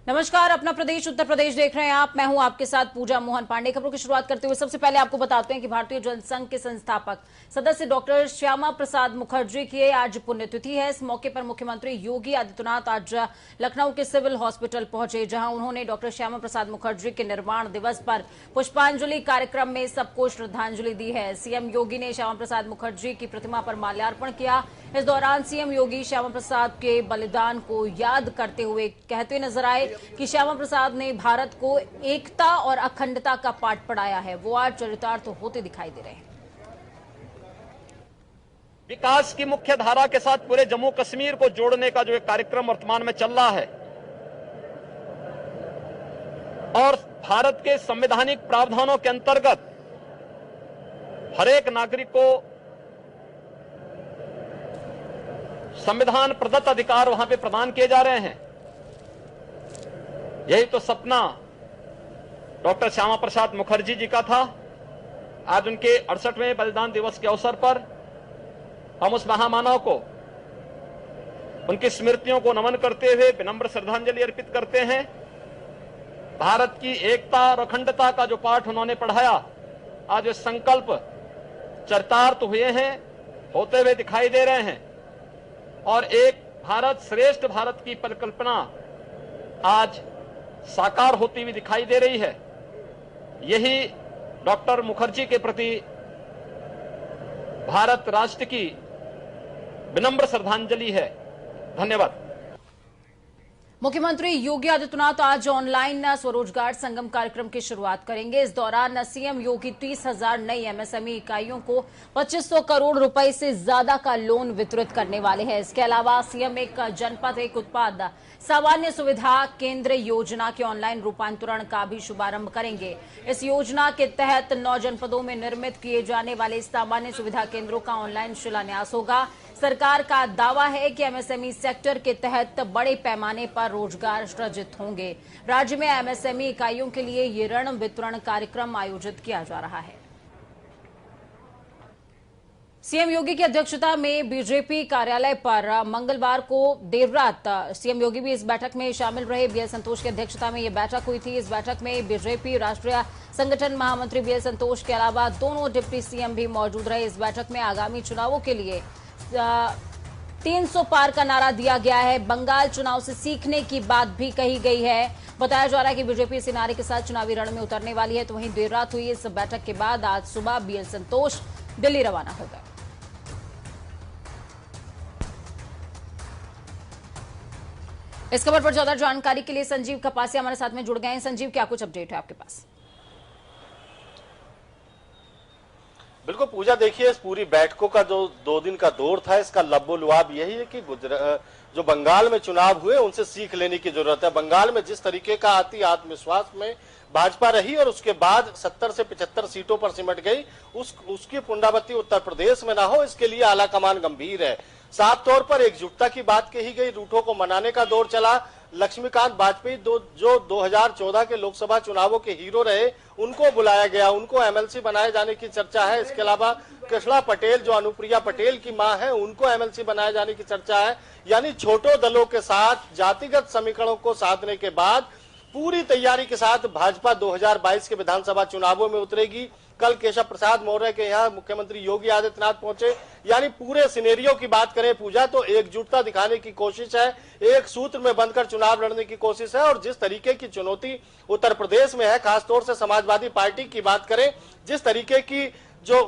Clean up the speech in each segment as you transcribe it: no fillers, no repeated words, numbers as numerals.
नमस्कार, अपना प्रदेश उत्तर प्रदेश देख रहे हैं आप। मैं हूं आपके साथ पूजा मोहन पांडे। खबरों की शुरुआत करते हुए सबसे पहले आपको बताते हैं कि भारतीय जनसंघ के संस्थापक सदस्य डॉक्टर श्यामा प्रसाद मुखर्जी की आज पुण्यतिथि है। इस मौके पर मुख्यमंत्री योगी आदित्यनाथ आज लखनऊ के सिविल हॉस्पिटल पहुंचे, जहां उन्होंने डॉक्टर श्यामा प्रसाद मुखर्जी के निर्वाण दिवस पर पुष्पांजलि कार्यक्रम में सबको श्रद्धांजलि दी है। सीएम योगी ने श्यामा प्रसाद मुखर्जी की प्रतिमा पर माल्यार्पण किया। इस दौरान सीएम योगी श्यामा प्रसाद के बलिदान को याद करते हुए कहते नजर आए कि श्यामा प्रसाद ने भारत को एकता और अखंडता का पाठ पढ़ाया है। वो आज चरितार्थ होते दिखाई दे रहे हैं। विकास की मुख्य धारा के साथ पूरे जम्मू कश्मीर को जोड़ने का जो एक कार्यक्रम वर्तमान में चल रहा है और भारत के संवैधानिक प्रावधानों के अंतर्गत हर एक नागरिक को संविधान प्रदत्त अधिकार वहां पे प्रदान किए जा रहे हैं। यही तो सपना डॉक्टर श्यामा प्रसाद मुखर्जी जी का था। आज उनके 68वें बलिदान दिवस के अवसर पर हम उस महामानव को, उनकी स्मृतियों को नमन करते हुए विनम्र श्रद्धांजलि अर्पित करते हैं। भारत की एकता और अखंडता का जो पाठ उन्होंने पढ़ाया, आज वे संकल्प चरितार्थ हुए हैं, होते हुए दिखाई दे रहे हैं और एक भारत श्रेष्ठ भारत की परिकल्पना आज साकार होती हुई दिखाई दे रही है। यही डॉक्टर मुखर्जी के प्रति भारत राष्ट्र की विनम्र श्रद्धांजलि है। धन्यवाद। मुख्यमंत्री योगी आदित्यनाथ आज ऑनलाइन स्वरोजगार संगम कार्यक्रम की शुरुआत करेंगे। इस दौरान सीएम योगी 30,000 नई एमएसएमई इकाइयों को 2500 करोड़ रुपए से ज्यादा का लोन वितरित करने वाले हैं। इसके अलावा सीएम एक जनपद एक उत्पाद सामान्य सुविधा केंद्र योजना के ऑनलाइन रूपांतरण का भी शुभारंभ करेंगे। इस योजना के तहत 9 जनपदों में निर्मित किए जाने वाले सामान्य सुविधा केंद्रों का ऑनलाइन शिलान्यास होगा। सरकार का दावा है कि एमएसएमई सेक्टर के तहत बड़े पैमाने पर रोजगार सृजित होंगे। राज्य में एमएसएमई इकाइयों के लिए ये ऋण वितरण कार्यक्रम आयोजित किया जा रहा है। सीएम योगी की अध्यक्षता में बीजेपी कार्यालय पर मंगलवार को देर रात सीएम योगी भी इस बैठक में शामिल रहे। बीएल संतोष की अध्यक्षता में यह बैठक हुई थी। इस बैठक में बीजेपी राष्ट्रीय संगठन महामंत्री बीएल संतोष के अलावा दोनों डिप्टी सीएम भी मौजूद रहे। इस बैठक में आगामी चुनावों के लिए 300 पार का नारा दिया गया है। बंगाल चुनाव से सीखने की बात भी कही गई है। बताया जा रहा है कि बीजेपी इस नारे के साथ चुनावी रण में उतरने वाली है। तो वहीं देर रात हुई इस बैठक के बाद आज सुबह बीएल संतोष दिल्ली रवाना हो गए। इस खबर पर ज्यादा जानकारी के लिए संजीव कपासिया हमारे साथ में जुड़ गए हैं। संजीव, क्या कुछ अपडेट है आपके पास? बिल्कुल पूजा, देखिए इस पूरी बैठकों का जो 2 दिन का दौर था, इसका लब्बो-लुआब यही है कि जो बंगाल में चुनाव हुए उनसे सीख लेने की जरूरत है। बंगाल में जिस तरीके का अति आत्मविश्वास में भाजपा रही और उसके बाद 70 से 75 सीटों पर सिमट गई, उसकी पुनरावृत्ति उत्तर प्रदेश में ना हो, इसके लिए आला कमान गंभीर है। साफ तौर पर एकजुटता की बात कही गई, रूठों को मनाने का दौर चला। लक्ष्मीकांत वाजपेयी जो 2014 के लोकसभा चुनावों के हीरो रहे, उनको बुलाया गया, उनको एमएलसी बनाए जाने की चर्चा है। इसके अलावा कृष्णा पटेल जो अनुप्रिया पटेल की मां है, उनको एमएलसी बनाए जाने की चर्चा है। यानी छोटों दलों के साथ जातिगत समीकरणों को साधने के बाद पूरी तैयारी के साथ भाजपा 2022 के विधानसभा चुनावों में उतरेगी। कल केशव प्रसाद मौर्य के यहाँ मुख्यमंत्री योगी आदित्यनाथ पहुंचे। यानी पूरे सिनेरियो की बात करें पूजा, तो एकजुटता दिखाने की कोशिश है, एक सूत्र में बंधकर चुनाव लड़ने की कोशिश है। और जिस तरीके की चुनौती उत्तर प्रदेश में है, खासतौर से समाजवादी पार्टी की बात करें, जिस तरीके की जो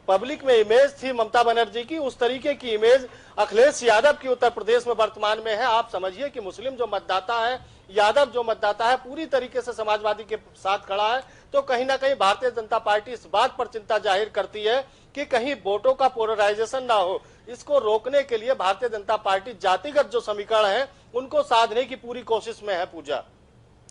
पब्लिक में इमेज थी ममता बनर्जी की, उस तरीके की इमेज अखिलेश यादव की उत्तर प्रदेश में वर्तमान में है। आप समझिए कि मुस्लिम जो मतदाता है, यादव जो मतदाता है, पूरी तरीके से समाजवादी के साथ खड़ा है। तो कहीं ना कहीं भारतीय जनता पार्टी इस बात पर चिंता जाहिर करती है कि कहीं वोटों का पोलराइजेशन ना हो। इसको रोकने के लिए भारतीय जनता पार्टी जातिगत जो समीकरण है उनको साधने की पूरी कोशिश में है। पूजा,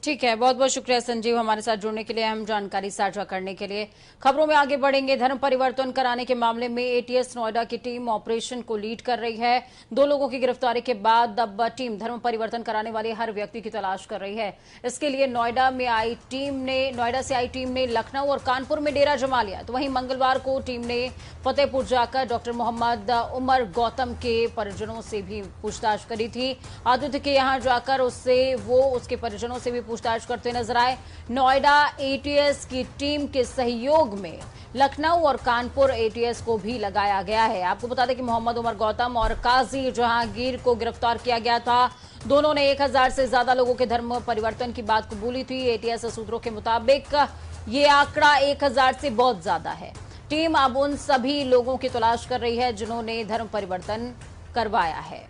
ठीक है, बहुत बहुत शुक्रिया संजीव हमारे साथ जुड़ने के लिए, अहम जानकारी साझा करने के लिए। खबरों में आगे बढ़ेंगे। धर्म परिवर्तन कराने के मामले में एटीएस नोएडा की टीम ऑपरेशन को लीड कर रही है। 2 लोगों की गिरफ्तारी के बाद अब टीम धर्म परिवर्तन कराने वाले हर व्यक्ति की तलाश कर रही है। इसके लिए नोएडा से आई टीम ने लखनऊ और कानपुर में डेरा जमा लिया। तो वहीं मंगलवार को टीम ने फतेहपुर जाकर डॉक्टर मोहम्मद उमर गौतम के परिजनों से भी पूछताछ करी थी। आदित्य के यहां जाकर उसके परिजनों से भी पूछताछ करते नजर आए। नोएडा एटीएस की टीम के सहयोग में लखनऊ और कानपुर एटीएस को भी लगाया गया है। आपको बता दें कि मोहम्मद उमर गौतम और काजी जहांगीर को गिरफ्तार किया गया था। दोनों ने 1000 से ज्यादा लोगों के धर्म परिवर्तन की बात कबूली थी। एटीएस सूत्रों के मुताबिक ये आंकड़ा 1000 से बहुत ज्यादा है। टीम अब उन सभी लोगों की तलाश कर रही है जिन्होंने धर्म परिवर्तन करवाया है।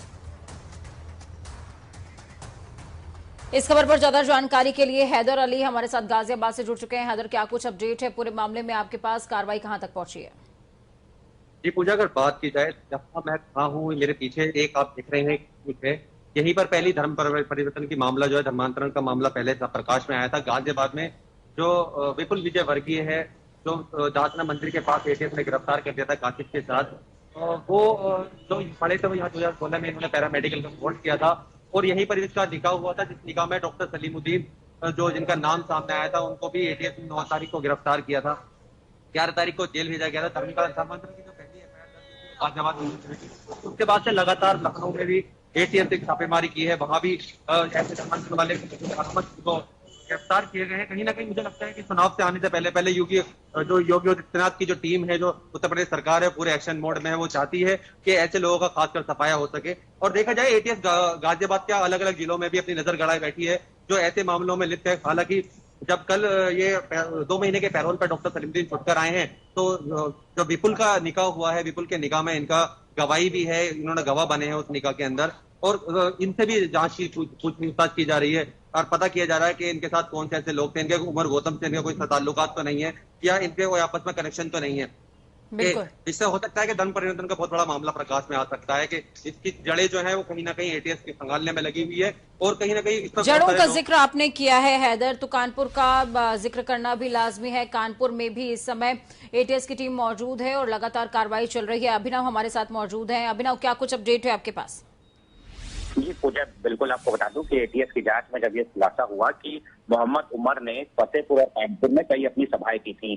इस खबर पर ज्यादा जानकारी के लिए हैदर अली हमारे साथ गाजियाबाद से जुड़ चुके हैं। हैदर, क्या कुछ अपडेट है पूरे मामले में? आपके पास कार्रवाई कहां तक पहुंची है? जी पूजा, अगर बात की जाए जहां मैं खड़ा हूँ, मेरे पीछे एक आप देख रहे हैं, यहीं पर पहली धर्म परिवर्तन की मामला जो है, धर्मांतरण का मामला पहले प्रकाश में आया था। गाजियाबाद में जो विपुल विजय वर्गीय है, जो जातना मंदिर के पास एटीएस ने गिरफ्तार कर दिया था काशिफ के साथ, वो जो पड़े थे वो यहाँ 2016 में इन्होंने पैरामेडिकल का कोर्स किया था और यहीं पर इसका निकाह हुआ था, जिस निकाह में डॉक्टर सलीमुद्दीन जो जिनका नाम सामने आया था, उनको भी एटीएस ने 9 तारीख को गिरफ्तार किया था। 11 तारीख को जेल भेजा गया था। धर्मांतरण की जो पहली एफआईआर उसके बाद से लगातार लखनऊ में भी एटीएस ने छापेमारी की है। वहां भी ऐसे धर्मांतरण वाले को गिरफ्तार किए गए हैं। कहीं ना कहीं मुझे लगता है कि चुनाव से आने से पहले योगी आदित्यनाथ की जो टीम है, जो उत्तर प्रदेश सरकार है, पूरे एक्शन मोड में है। वो चाहती है कि ऐसे लोगों का खासकर सफाया हो सके। और देखा जाए एटीएस गाजियाबाद के अलग अलग जिलों में भी अपनी नजर गड़ाए बैठी है, जो ऐसे मामलों में लिप्त है। हालांकि जब कल ये 2 महीने के पैरोल पर डॉक्टर सलीमुद्दीन छुटकर आए हैं, तो जो विपुल का निकाह हुआ है, विपुल के निकाह में इनका गवाही भी है, इन्होंने गवाह बने हैं उस निकाह के अंदर। और इनसे भी जांच की पूछताछ की जा रही है और पता किया जा रहा है कि इनके साथ कौन से ऐसे लोग थे, इनके उमर गौतम से इनके कोई ताल्लुकात तो नहीं है या इनके कोई आपस में कनेक्शन तो नहीं है। इससे हो सकता है कि धर्म परिवर्तन का बहुत बड़ा मामला प्रकाश में आ सकता है कि इसकी जड़ें जो है वो कहीं ना कहीं एटीएस के संभालने में लगी हुई है और कहीं ना कहीं जड़ों का जिक्र आपने किया है हैदर, तो कानपुर का जिक्र करना भी लाजमी है। कानपुर में भी इस समय एटीएस की टीम मौजूद है और लगातार कार्रवाई चल रही है। अभिनव हमारे साथ मौजूद है। अभिनव, क्या कुछ अपडेट है आपके पास? जी पूजा, बिल्कुल आपको बता दूं कि एटीएस की जांच में जब ये खुलासा हुआ कि मोहम्मद उमर ने फतेहपुर और कानपुर में कई अपनी सभाएं की थी,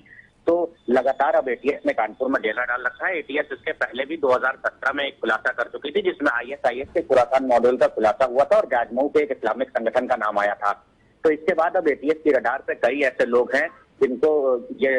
तो लगातार अब एटीएस ने कानपुर में डेरा डाल रखा है। एटीएस इसके पहले भी 2017 में एक खुलासा कर चुकी थी, जिसमें आईएसआईएस के खुरासान मॉड्यूल का खुलासा हुआ था और जाजमऊ के एक इस्लामिक संगठन का नाम आया था। तो इसके बाद अब एटीएस की रडार पे कई ऐसे लोग हैं जिनको ये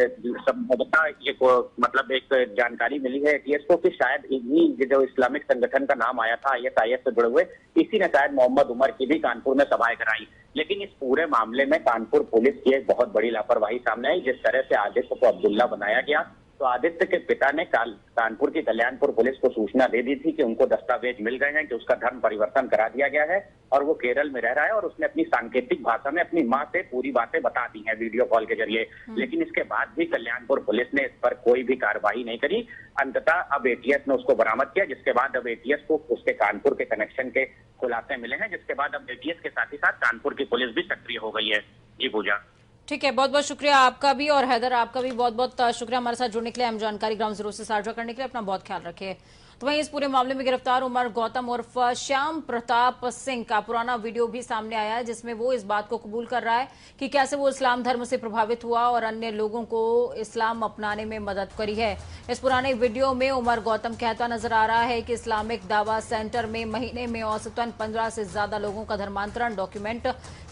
मतलब एक जानकारी मिली है एटीएस को कि शायद इन्हीं जो इस्लामिक संगठन का नाम आया था आईएसआईएस से जुड़े हुए, इसी ने शायद मोहम्मद उमर की भी कानपुर में सभाएं कराई। लेकिन इस पूरे मामले में कानपुर पुलिस की एक बहुत बड़ी लापरवाही सामने आई। जिस तरह से आदित्य को अब्दुल्ला बनाया गया, तो आदित्य के पिता ने कानपुर की कल्याणपुर पुलिस को सूचना दे दी थी कि उनको दस्तावेज मिल गए हैं कि उसका धर्म परिवर्तन करा दिया गया है और वो केरल में रह रहा है, और उसने अपनी सांकेतिक भाषा में अपनी माँ से पूरी बातें बता दी हैं वीडियो कॉल के जरिए। लेकिन इसके बाद भी कल्याणपुर पुलिस ने इस पर कोई भी कार्रवाई नहीं करी। अंततः अब एटीएस ने उसको बरामद किया, जिसके बाद अब एटीएस को उसके कानपुर के कनेक्शन के खुलासे मिले हैं, जिसके बाद अब एटीएस के साथ ही साथ कानपुर की पुलिस भी सक्रिय हो गई है। जी पूजा। ठीक है, बहुत बहुत शुक्रिया आपका भी, और हैदर आपका भी बहुत बहुत शुक्रिया हमारे साथ जुड़ने के लिए, हम जानकारी ग्राउंड जीरो से साझा करने के लिए। अपना बहुत ख्याल रखिए। तो वहीं इस पूरे मामले में गिरफ्तार उमर गौतम उर्फ श्याम प्रताप सिंह का पुराना वीडियो भी सामने आया है, जिसमें वो इस बात को कबूल कर रहा है कि कैसे वो इस्लाम धर्म से प्रभावित हुआ और अन्य लोगों को इस्लाम अपनाने में मदद करी है। इस पुराने वीडियो में उमर गौतम कहता नजर आ रहा है कि इस्लामिक दावा सेंटर में महीने में औसतन 15 से ज्यादा लोगों का धर्मांतरण डॉक्यूमेंट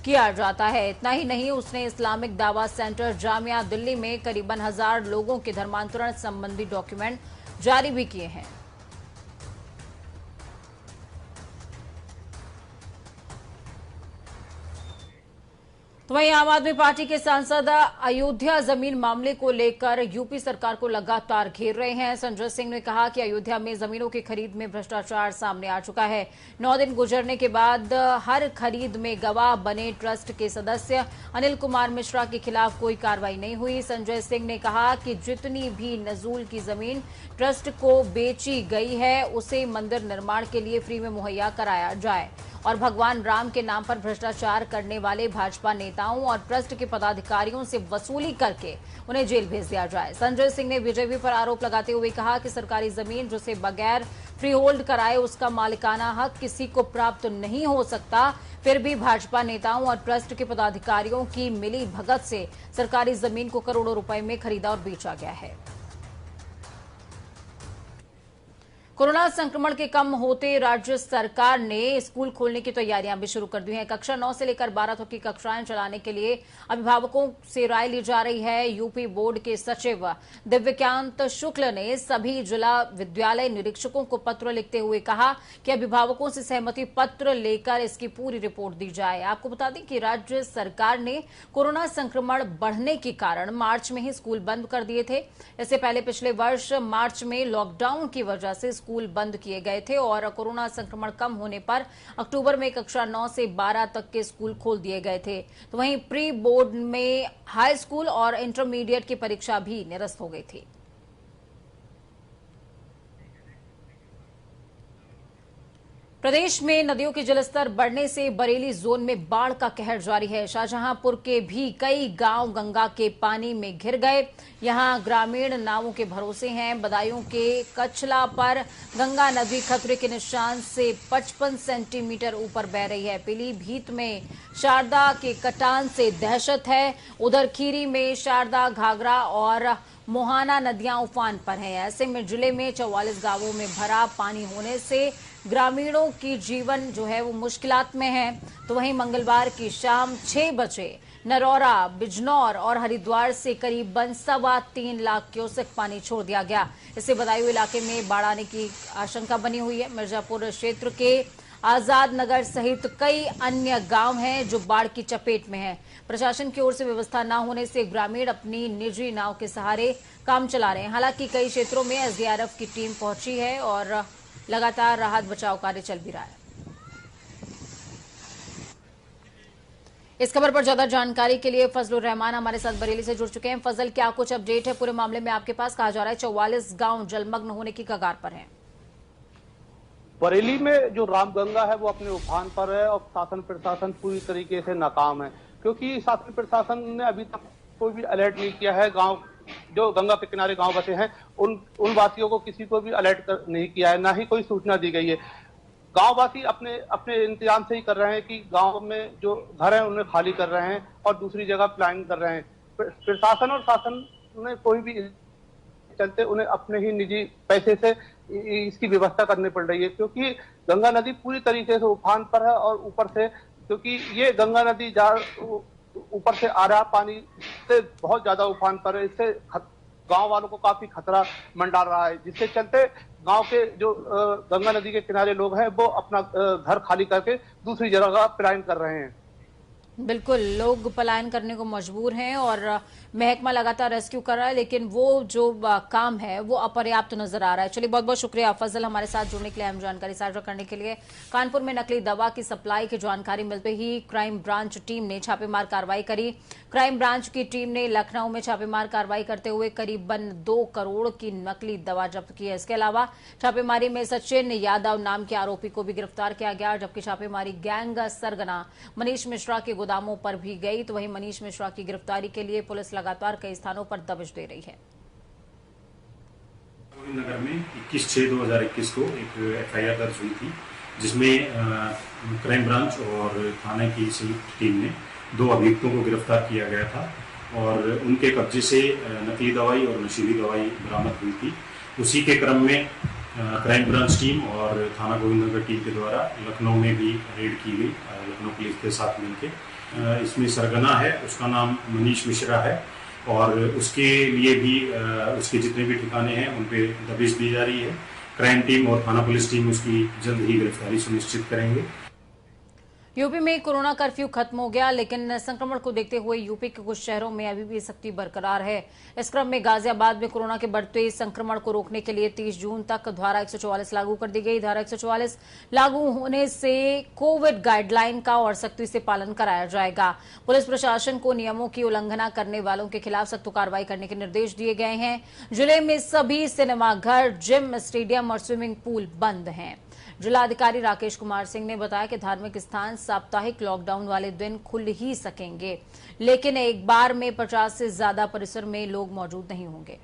किया जाता है। इतना ही नहीं, उसने इस्लामिक दावा सेंटर जामिया दिल्ली में करीबन 1000 लोगों के धर्मांतरण संबंधी डॉक्यूमेंट जारी भी किए हैं। तो वहीं आम आदमी पार्टी के सांसद अयोध्या जमीन मामले को लेकर यूपी सरकार को लगातार घेर रहे हैं। संजय सिंह ने कहा कि अयोध्या में जमीनों की खरीद में भ्रष्टाचार सामने आ चुका है। 9 दिन गुजरने के बाद हर खरीद में गवाह बने ट्रस्ट के सदस्य अनिल कुमार मिश्रा के खिलाफ कोई कार्रवाई नहीं हुई। संजय सिंह ने कहा कि जितनी भी नजूल की जमीन ट्रस्ट को बेची गई है, उसे मंदिर निर्माण के लिए फ्री में मुहैया कराया जाए और भगवान राम के नाम पर भ्रष्टाचार करने वाले भाजपा नेताओं और ट्रस्ट के पदाधिकारियों से वसूली करके उन्हें जेल भेज दिया जाए। संजय सिंह ने बीजेपी पर आरोप लगाते हुए कहा कि सरकारी जमीन जिसे बगैर फ्री होल्ड कराए उसका मालिकाना हक किसी को प्राप्त नहीं हो सकता। फिर भी भाजपा नेताओं और ट्रस्ट के पदाधिकारियों की मिली भगत से सरकारी जमीन को करोड़ों रुपए में खरीदा और बेचा गया है। कोरोना संक्रमण के कम होते राज्य सरकार ने स्कूल खोलने की तैयारियां भी शुरू कर दी हैं। कक्षा 9 से लेकर 12 तक की कक्षाएं चलाने के लिए अभिभावकों से राय ली जा रही है। यूपी बोर्ड के सचिव दिव्यकांत शुक्ल ने सभी जिला विद्यालय निरीक्षकों को पत्र लिखते हुए कहा कि अभिभावकों से सहमति पत्र लेकर इसकी पूरी रिपोर्ट दी जाए। आपको बता दें कि राज्य सरकार ने कोरोना संक्रमण बढ़ने के कारण मार्च में ही स्कूल बंद कर दिए थे। इससे पहले पिछले वर्ष मार्च में लॉकडाउन की वजह से स्कूल बंद किए गए थे और कोरोना संक्रमण कम होने पर अक्टूबर में कक्षा 9 से 12 तक के स्कूल खोल दिए गए थे। तो वहीं प्री बोर्ड में हाई स्कूल और इंटरमीडिएट की परीक्षा भी निरस्त हो गई थी। प्रदेश में नदियों के जलस्तर बढ़ने से बरेली जोन में बाढ़ का कहर जारी है। शाहजहांपुर के भी कई गांव गंगा के पानी में घिर गए। यहां ग्रामीण नावों के भरोसे हैं। बदायूं के कचला पर गंगा नदी खतरे के निशान से 55 सेंटीमीटर ऊपर बह रही है। पीलीभीत में शारदा के कटान से दहशत है। उधर खीरी में शारदा, घाघरा और मोहाना नदियां उफान पर हैं। ऐसे में जिले में 44 गांवों में भरा पानी होने से ग्रामीणों की जीवन जो है वो मुश्किलात में है। तो वहीं मंगलवार की शाम 6 बजे नरौरा, बिजनौर और हरिद्वार से करीबन 3.25 लाख क्यूसेक पानी छोड़ दिया गया। इससे बदायूं इलाके में बाढ़ आने की आशंका बनी हुई है। मिर्जापुर क्षेत्र के आजाद नगर सहित कई अन्य गांव हैं जो बाढ़ की चपेट में हैं। प्रशासन की ओर से व्यवस्था न होने से ग्रामीण अपनी निजी नाव के सहारे काम चला रहे हैं। हालांकि कई क्षेत्रों में एसडीआरएफ की टीम पहुंची है और लगातार राहत बचाव कार्य चल भी रहा है। इस खबर पर ज्यादा जानकारी के लिए फजलुर रहमान हमारे साथ बरेली से जुड़ चुके हैं। फजल, क्या कुछ अपडेट है पूरे मामले में आपके पास? कहा जा रहा है 44 गांव जलमग्न होने की कगार पर हैं। बरेली में जो रामगंगा है वो अपने उफान पर है और शासन प्रशासन पूरी तरीके से नाकाम है, क्योंकि शासन प्रशासन ने अभी तक कोई भी अलर्ट नहीं किया है। गांव जो गंगा के किनारे गांव बसे हैं उन वासियों को किसी को भी अलर्ट नहीं किया है, ना ही कोई सूचना दी गई है। गांववासी अपने अपने इंतजाम से ही कर रहे हैं कि गांव में जो घर हैं उन्हें खाली कर रहे हैं और दूसरी जगह प्लानिंग कर रहे हैं। प्रशासन और शासन ने कोई भी चलते उन्हें अपने ही निजी पैसे से इसकी व्यवस्था करनी पड़ रही है, क्योंकि गंगा नदी पूरी तरीके से उफान पर है और ऊपर से क्योंकि ये गंगा नदी ऊपर से आ रहा पानी से बहुत ज्यादा उफान पर है। इससे गांव वालों को काफी खतरा मंडरा रहा है, जिससे चलते गांव के जो गंगा नदी के किनारे लोग हैं वो अपना घर खाली करके दूसरी जगह पलायन कर रहे हैं। बिल्कुल, लोग पलायन करने को मजबूर हैं और महकमा लगातार रेस्क्यू कर रहा है, लेकिन वो जो काम है वो अपर्याप्त नजर आ रहा है। चलिए, बहुत बहुत शुक्रिया फजल हमारे साथ जुड़ने के लिए, अहम जानकारी साझा करने के लिए। कानपुर में नकली दवा की सप्लाई की जानकारी मिलते ही क्राइम ब्रांच टीम ने छापेमार कार्रवाई करी। क्राइम ब्रांच की टीम ने लखनऊ में छापेमार कार्रवाई करते हुए करीबन 2 करोड़ की नकली दवा जब्त की है। इसके अलावा छापेमारी में सचिन यादव नाम के आरोपी को भी गिरफ्तार किया गया, जबकि छापेमारी गैंग सरगना मनीष मिश्रा के गोदामों पर भी गई। तो वहीं मनीष मिश्रा की गिरफ्तारी के लिए पुलिस लगातार कई स्थानों पर दबिश दे रही है। नगर में 21/6/2021 को एक एफआईआर दर्ज हुई थी, जिसमें क्राइम ब्रांच और थाने की संयुक्त टीम ने 2 अभियुक्तों को गिरफ्तार किया गया था और उनके कब्जे से नकली दवाई और नशीली दवाई बरामद हुई थी। उसी के क्रम में क्राइम ब्रांच टीम और थाना गोविंदनगर टीम के द्वारा लखनऊ में भी रेड की गई, लखनऊ पुलिस के साथ मिलकर। इसमें सरगना है, उसका नाम मनीष मिश्रा है और उसके लिए भी उसके जितने भी ठिकाने हैं उन पे दबिश दी जा रही है। क्राइम टीम और थाना पुलिस टीम उसकी जल्द ही गिरफ्तारी सुनिश्चित करेंगे। यूपी में कोरोना कर्फ्यू खत्म हो गया, लेकिन संक्रमण को देखते हुए यूपी के कुछ शहरों में अभी भी सख्ती बरकरार है। इस क्रम में गाजियाबाद में कोरोना के बढ़ते संक्रमण को रोकने के लिए 30 जून तक धारा 144 लागू कर दी गई। धारा 144 लागू होने से कोविड गाइडलाइन का और सख्ती से पालन कराया जाएगा। पुलिस प्रशासन को नियमों की उल्लंघना करने वालों के खिलाफ सख्त कार्रवाई करने के निर्देश दिए गए हैं। जिले में सभी सिनेमाघर, जिम, स्टेडियम और स्विमिंग पूल बंद हैं। जिलाधिकारी राकेश कुमार सिंह ने बताया कि धार्मिक स्थान साप्ताहिक लॉकडाउन वाले दिन खुल ही सकेंगे, लेकिन एक बार में 50 से ज्यादा परिसर में लोग मौजूद नहीं होंगे।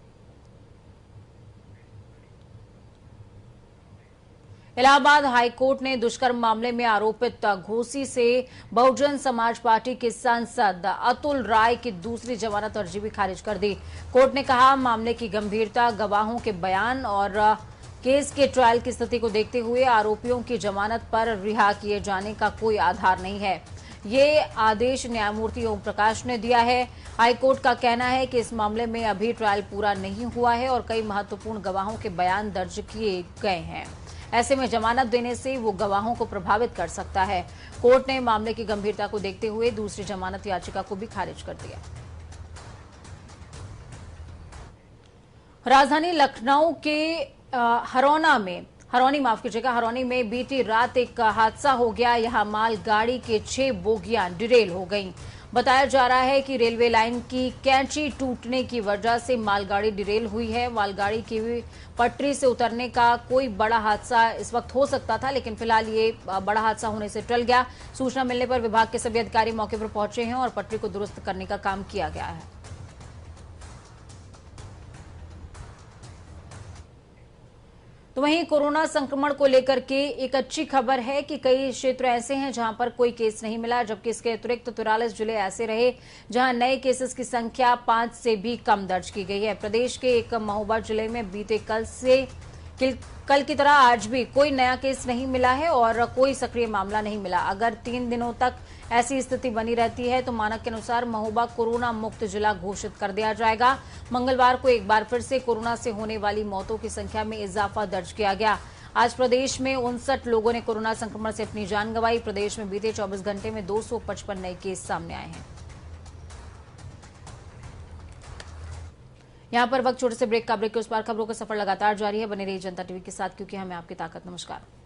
इलाहाबाद हाईकोर्ट ने दुष्कर्म मामले में आरोपित घोसी से बहुजन समाज पार्टी के सांसद अतुल राय की दूसरी जमानत अर्जी भी खारिज कर दी। कोर्ट ने कहा, मामले की गंभीरता, गवाहों के बयान और केस के ट्रायल की स्थिति को देखते हुए आरोपियों की जमानत पर रिहा किए जाने का कोई आधार नहीं है। ये आदेश न्यायमूर्ति ओम प्रकाश ने दिया है। हाईकोर्ट का कहना है कि इस मामले में अभी ट्रायल पूरा नहीं हुआ है और कई महत्वपूर्ण गवाहों के बयान दर्ज किए गए हैं। ऐसे में जमानत देने से वो गवाहों को प्रभावित कर सकता है। कोर्ट ने मामले की गंभीरता को देखते हुए दूसरी जमानत याचिका को भी खारिज कर दिया। राजधानी लखनऊ के हरौनी में बीती रात एक हादसा हो गया। यहां मालगाड़ी के 6 बोगियां डिरेल हो गईं। बताया जा रहा है कि रेलवे लाइन की कैंची टूटने की वजह से मालगाड़ी डिरेल हुई है। मालगाड़ी की पटरी से उतरने का कोई बड़ा हादसा इस वक्त हो सकता था, लेकिन फिलहाल ये बड़ा हादसा होने से टल गया। सूचना मिलने पर विभाग के सभी अधिकारी मौके पर पहुंचे हैं और पटरी को दुरुस्त करने का काम किया गया है। तो वहीं कोरोना संक्रमण को लेकर के एक अच्छी खबर है कि कई क्षेत्र ऐसे हैं जहां पर कोई केस नहीं मिला, जबकि इसके अतिरिक्त 43 जिले ऐसे रहे जहां नए केसेस की संख्या 5 से भी कम दर्ज की गई है। प्रदेश के एक महोबा जिले में बीते कल की तरह आज भी कोई नया केस नहीं मिला है और कोई सक्रिय मामला नहीं मिला। अगर 3 दिनों तक ऐसी स्थिति बनी रहती है तो मानक के अनुसार महोबा कोरोना मुक्त जिला घोषित कर दिया जाएगा। मंगलवार को एक बार फिर से कोरोना से होने वाली मौतों की संख्या में इजाफा दर्ज किया गया। आज प्रदेश में 59 लोगों ने कोरोना संक्रमण से अपनी जान गंवाई। प्रदेश में बीते 24 घंटे में 255 नए केस सामने आए हैं। यहां पर वक्त छोटे से ब्रेक का। ब्रेक के उस पार खबरों का सफर लगातार जारी है। बने रहिए जनता टीवी के साथ, क्योंकि हमें आपकी ताकत। नमस्कार।